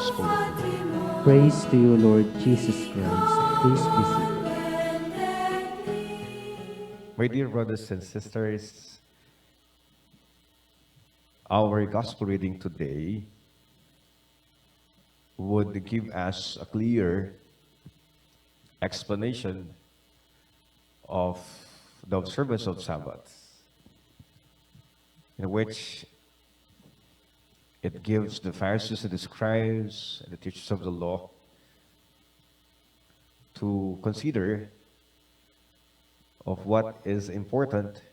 gospel of the Lord. Praise to you, Lord Jesus Christ. Please be seated. My dear brothers and sisters, our gospel reading today would give us a clear explanation of the observance of Sabbath, in which it gives the Pharisees and the scribes and the teachers of the law to consider of what is important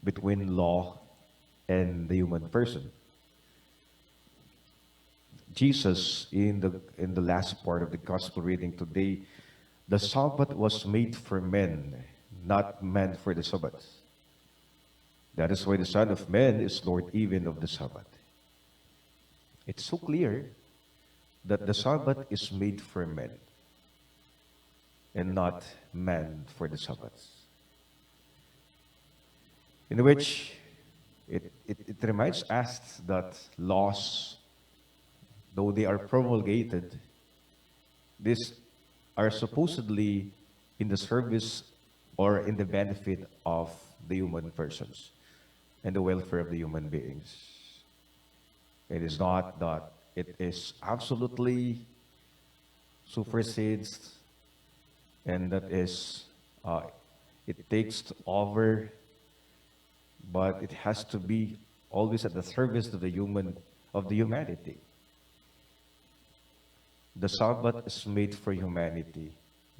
between law and the human person. Jesus, in the last part of the gospel reading today, the Sabbath was made for men, not men for the Sabbath. That is why the Son of Man is Lord even of the Sabbath. It's so clear that the Sabbath is made for men and not man for the Sabbath. In which it reminds us that laws, though they are promulgated, these are supposedly in the service or in the benefit of the human persons and the welfare of the human beings. It is not that it is absolutely supersedes and that is it takes over, but it has to be always at the service of the humanity. The Sabbath is made for humanity,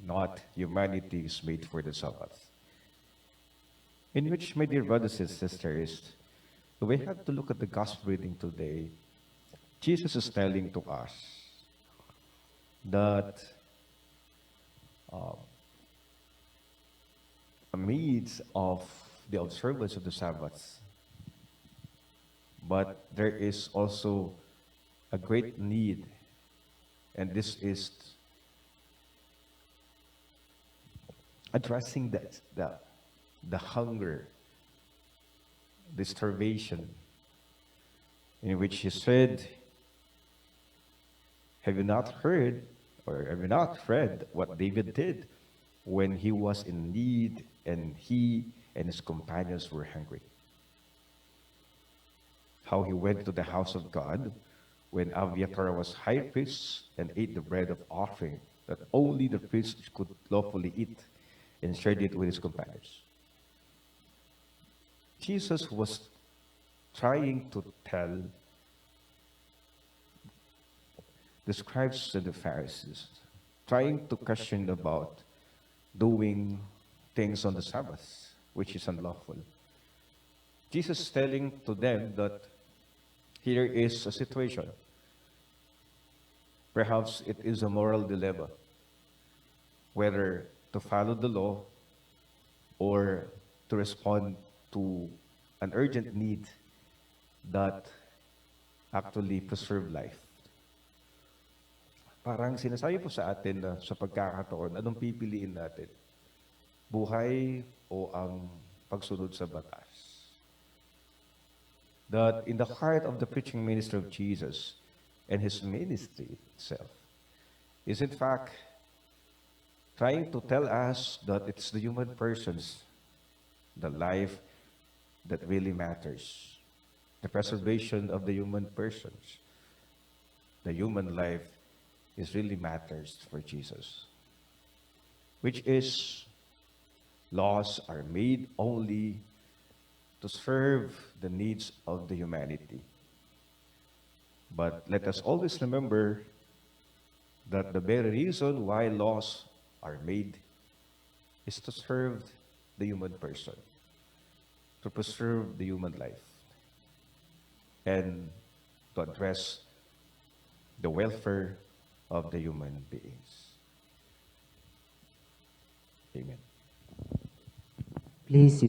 not humanity is made for the Sabbath. In which, my dear brothers and sisters, we have to look at the gospel reading today. Jesus is telling to us that amidst of the observance of the Sabbath, but there is also a great need, and this is addressing the hunger, the starvation, in which he said, have you not heard or have you not read what David did when he was in need and he and his companions were hungry? How he went to the house of God when Abiathar was high priest and ate the bread of offering that only the priest could lawfully eat and shared it with his companions. Jesus was trying to tell the scribes and the Pharisees, trying to question about doing things on the Sabbath, which is unlawful. Jesus is telling to them that here is a situation. Perhaps it is a moral dilemma, whether to follow the law or to respond to an urgent need that actually preserve life. Parang sinasabi po sa atin na sa pagkakataon, anong pipiliin natin? Buhay o ang pagsunod sa batas? That in the heart of the preaching ministry of Jesus and his ministry itself is in fact trying to tell us that it's the human persons, the life that really matters. The preservation of the human persons, the human life is really matters for Jesus. Which is, laws are made only to serve the needs of the humanity. But let us always remember that the very reason why laws are made is to serve the human person, to preserve the human life, and to address the welfare of the human beings. Amen. Please